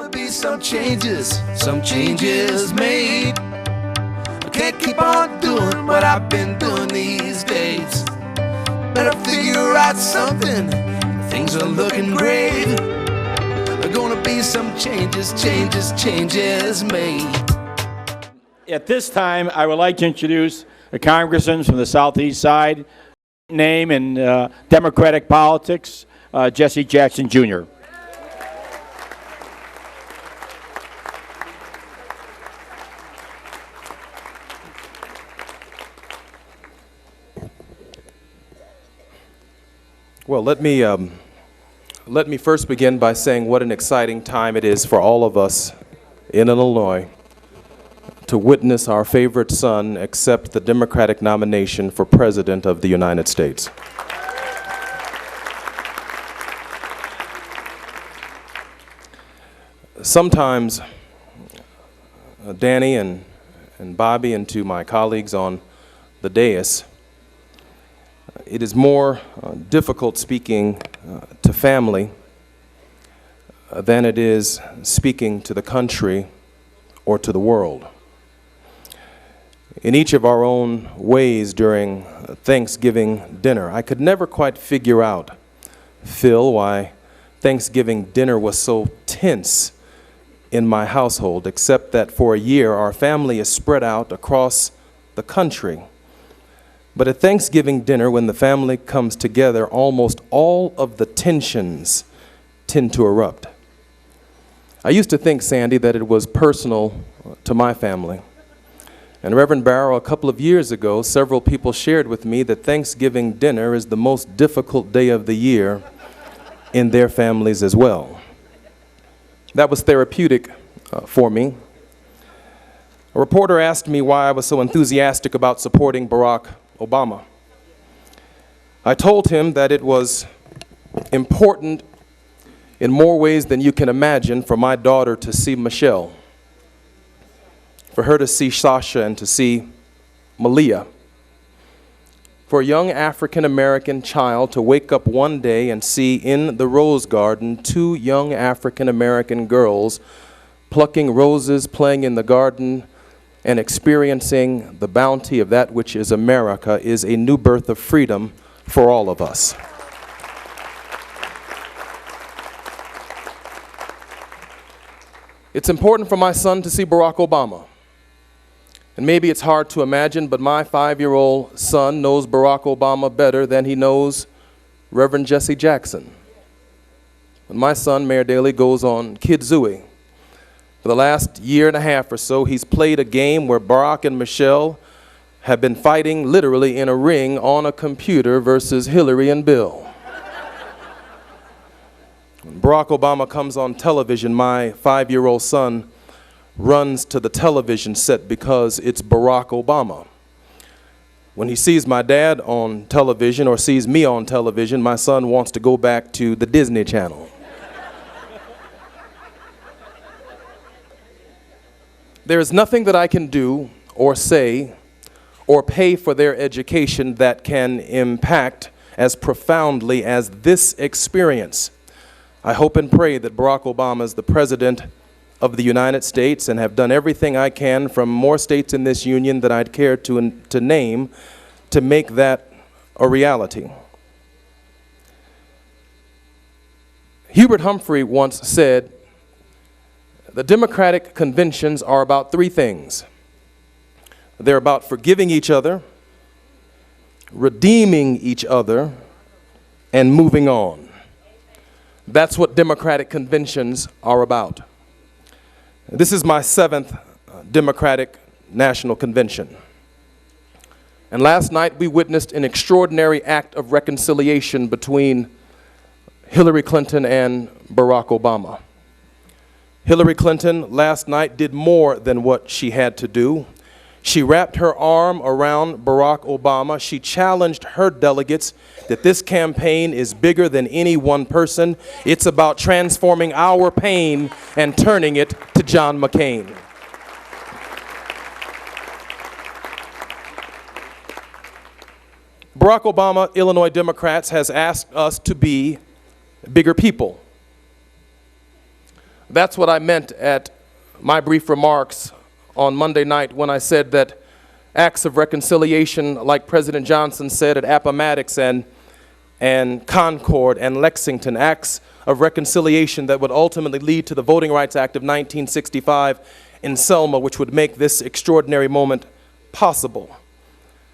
gonna be some changes made. I can't keep on doing what I've been doing these days. Better figure out something, things are looking great. There gonna be some changes made. At this time, I would like to introduce the congressman from the southeast side, name in Democratic politics, Jesse Jackson Jr. Well, let me first begin by saying what an exciting time it is for all of us in Illinois to witness our favorite son accept the Democratic nomination for President of the United States. Sometimes, Danny and Bobby, and to my colleagues on the dais, it is more difficult speaking to family than it is speaking to the country or to the world. In each of our own ways during Thanksgiving dinner, I could never quite figure out, Phil, why Thanksgiving dinner was so tense in my household, except that for a year our family is spread out across the country. But at Thanksgiving dinner, when the family comes together, almost all of the tensions tend to erupt. I used to think, Sandy, that it was personal to my family. And Reverend Barrow, a couple of years ago, several people shared with me that Thanksgiving dinner is the most difficult day of the year in their families as well. That was therapeutic for me. A reporter asked me why I was so enthusiastic about supporting Barack Obama. I told him that it was important in more ways than you can imagine for my daughter to see Michelle, for her to see Sasha and to see Malia, for a young African-American child to wake up one day and see in the rose garden 2 young African-American girls plucking roses, playing in the garden, and experiencing the bounty of that which is America is a new birth of freedom for all of us. It's important for my son to see Barack Obama. And maybe it's hard to imagine, but my 5-year-old son knows Barack Obama better than he knows Reverend Jesse Jackson. When my son, Mayor Daley, goes on Kidzooey, for the last year and a half or so, he's played a game where Barack and Michelle have been fighting literally in a ring on a computer versus Hillary and Bill. When Barack Obama comes on television, my 5-year-old son runs to the television set because it's Barack Obama. When he sees my dad on television or sees me on television, my son wants to go back to the Disney Channel. There is nothing that I can do or say or pay for their education that can impact as profoundly as this experience. I hope and pray that Barack Obama is the President of the United States and have done everything I can from more states in this union that I'd care to name to make that a reality. Hubert Humphrey once said, the Democratic conventions are about 3 things. They're about forgiving each other, redeeming each other, and moving on. That's what Democratic conventions are about. This is my 7th Democratic National Convention. And last night we witnessed an extraordinary act of reconciliation between Hillary Clinton and Barack Obama. Hillary Clinton last night did more than what she had to do. She wrapped her arm around Barack Obama. She challenged her delegates that this campaign is bigger than any one person. It's about transforming our pain and turning it to John McCain. Barack Obama, Illinois Democrats, has asked us to be bigger people. That's what I meant at my brief remarks on Monday night when I said that acts of reconciliation, like President Johnson said at Appomattox and Concord and Lexington, acts of reconciliation that would ultimately lead to the Voting Rights Act of 1965 in Selma, which would make this extraordinary moment possible.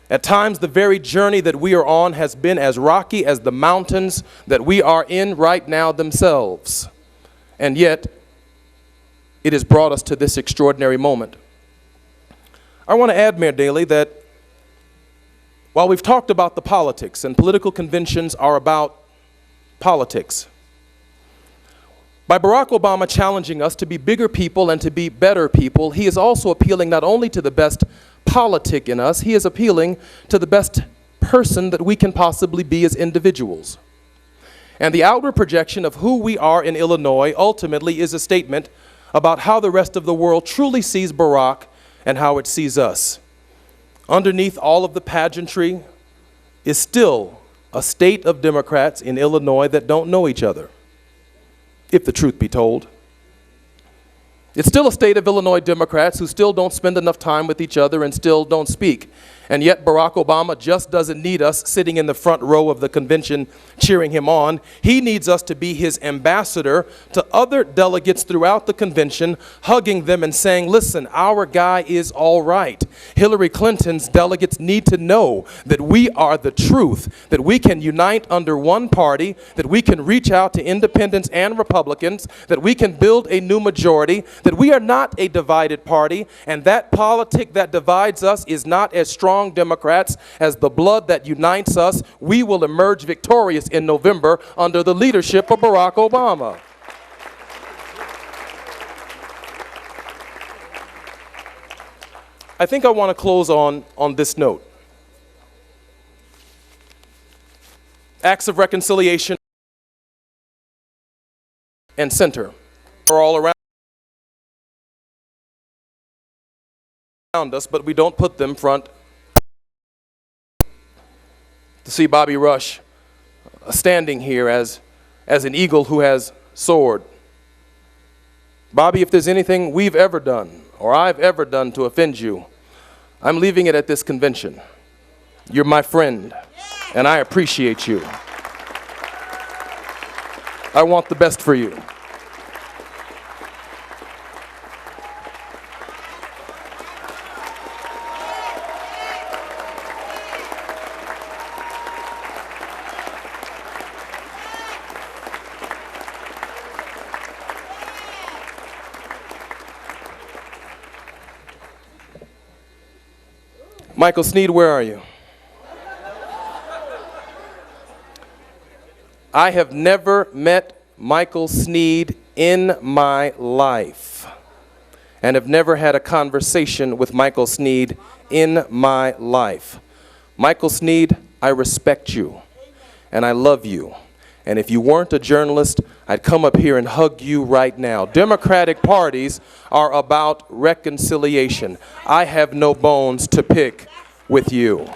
At times, the very journey that we are on has been as rocky as the mountains that we are in right now themselves. And yet, it has brought us to this extraordinary moment. I want to add, Mayor Daley, that while we've talked about the politics, and political conventions are about politics, by Barack Obama challenging us to be bigger people and to be better people, he is also appealing not only to the best politic in us, he is appealing to the best person that we can possibly be as individuals. And the outward projection of who we are in Illinois ultimately is a statement about how the rest of the world truly sees Barack and how it sees us. Underneath all of the pageantry is still a state of Democrats in Illinois that don't know each other, if the truth be told. It's still a state of Illinois Democrats who still don't spend enough time with each other and still don't speak. And yet Barack Obama just doesn't need us sitting in the front row of the convention cheering him on. He needs us to be his ambassador to other delegates throughout the convention, hugging them and saying, listen, our guy is all right. Hillary Clinton's delegates need to know that we are the truth, that we can unite under one party, that we can reach out to independents and Republicans, that we can build a new majority, that we are not a divided party, and that politic that divides us is not as strong, Democrats, as the blood that unites us. We will emerge victorious in November under the leadership of Barack Obama. I think I want to close on this note. Acts of reconciliation and center are all around us, but we don't put them front. To see Bobby Rush standing here as an eagle who has soared. Bobby, if there's anything we've ever done or I've ever done to offend you, I'm leaving it at this convention. You're my friend, and I appreciate you. I want the best for you. Michael Sneed, where are you? I have never met Michael Sneed in my life and have never had a conversation with Michael Sneed in my life. Michael Sneed, I respect you and I love you. And if you weren't a journalist, I'd come up here and hug you right now. Democratic parties are about reconciliation. I have no bones to pick with you.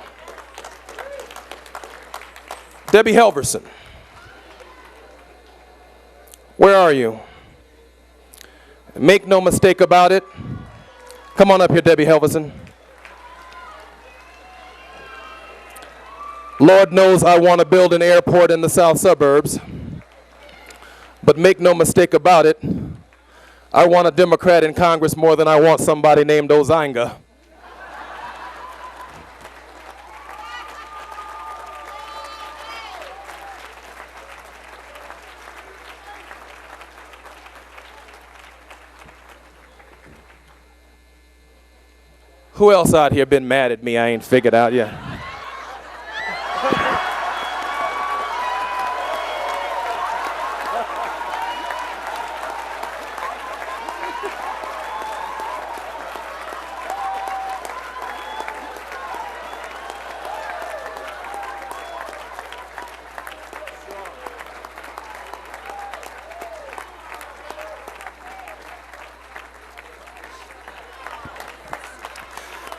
Debbie Halverson, where are you? Make no mistake about it. Come on up here, Debbie Halverson. Lord knows I want to build an airport in the south suburbs, but make no mistake about it, I want a Democrat in Congress more than I want somebody named Ozinga. Who else out here been mad at me I ain't figured out yet?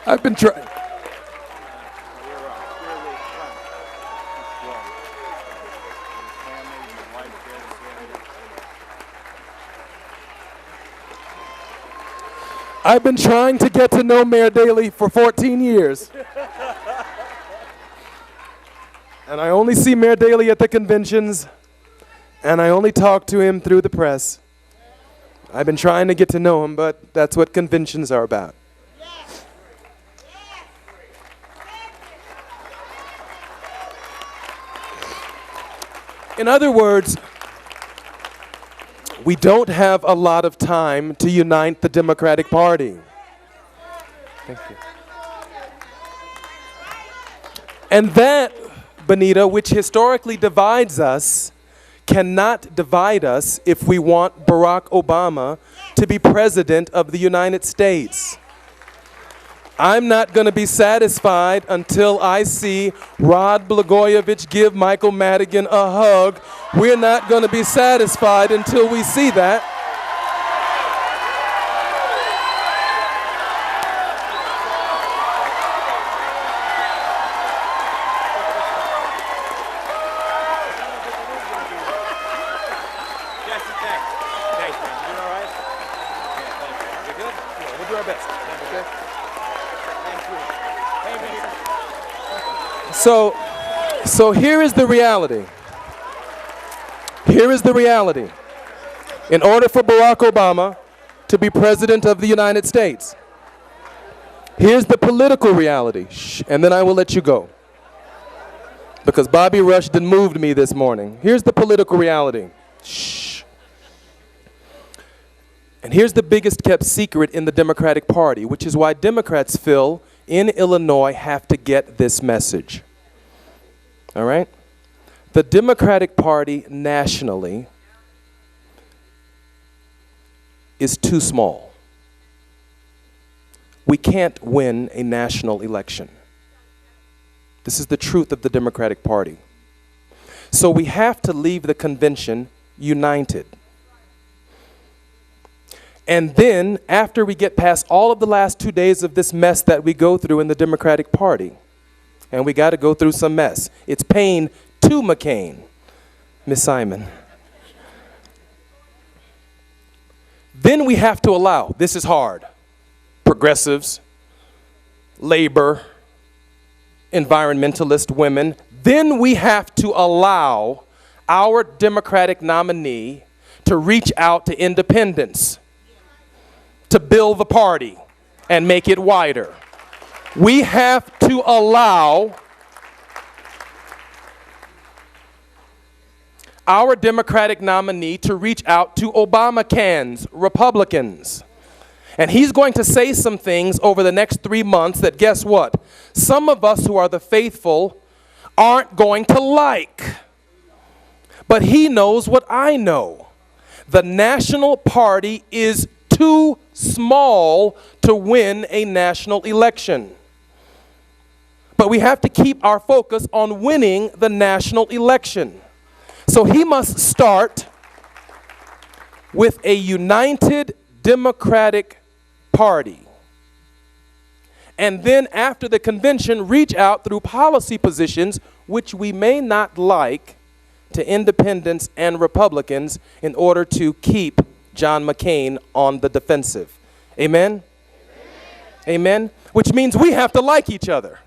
I've been trying. I've been trying to get to know Mayor Daley for 14 years. And I only see Mayor Daley at the conventions, and I only talk to him through the press. I've been trying to get to know him, but that's what conventions are about. In other words, we don't have a lot of time to unite the Democratic Party. Thank you. And that, Benita, which historically divides us, cannot divide us if we want Barack Obama to be president of the United States. I'm not going to be satisfied until I see Rod Blagojevich give Michael Madigan a hug. We're not going to be satisfied until we see that. So here is the reality. Here is the reality. In order for Barack Obama to be president of the United States, here's the political reality. Shh, and then I will let you go. Because Bobby Rushden moved me this morning. Here's the political reality. Shh. And here's the biggest kept secret in the Democratic Party, which is why Democrats, Phil, in Illinois have to get this message. All right? The Democratic Party nationally is too small. We can't win a national election. This is the truth of the Democratic Party. So we have to leave the convention united. And then, after we get past all of the last 2 days of this mess that we go through in the Democratic Party, and we got to go through some mess. It's pain to McCain, Miss Simon. Then we have to allow, this is hard, progressives, labor, environmentalist women. Then we have to allow our Democratic nominee to reach out to independents, to build the party and make it wider. We have to allow our Democratic nominee to reach out to Obamacans, Republicans. And he's going to say some things over the next 3 months that, guess what? Some of us who are the faithful aren't going to like. But he knows what I know. The National Party is too small to win a national election. But we have to keep our focus on winning the national election. So he must start with a united Democratic Party. And then after the convention, reach out through policy positions, which we may not like, to independents and Republicans in order to keep John McCain on the defensive. Amen? Amen? Which means we have to like each other.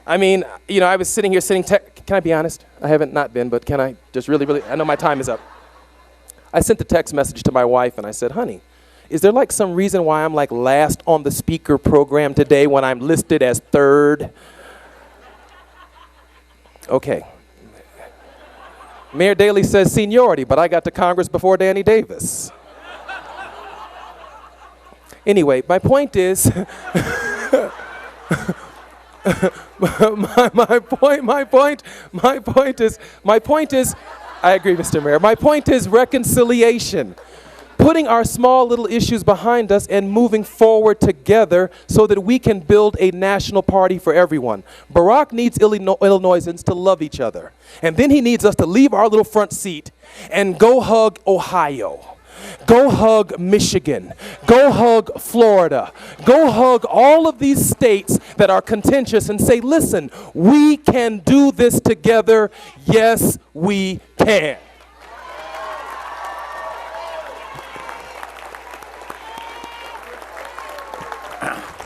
I mean, you know, I was sitting here can I be honest? I haven't not been, but can I just really, I know my time is up. I sent a text message to my wife and I said, honey, is there like some reason why I'm like last on the speaker program today when I'm listed as third? Okay. Mayor Daley says seniority, but I got to Congress before Danny Davis. Anyway, my point is, my point is, I agree, Mr. Mayor. My point is reconciliation. Putting our small little issues behind us and moving forward together so that we can build a national party for everyone. Barack needs Illinoisans to love each other. And then he needs us to leave our little front seat and go hug Ohio. Go hug Michigan. Go hug Florida. Go hug all of these states that are contentious and say, listen, we can do this together. Yes, we can. Yeah.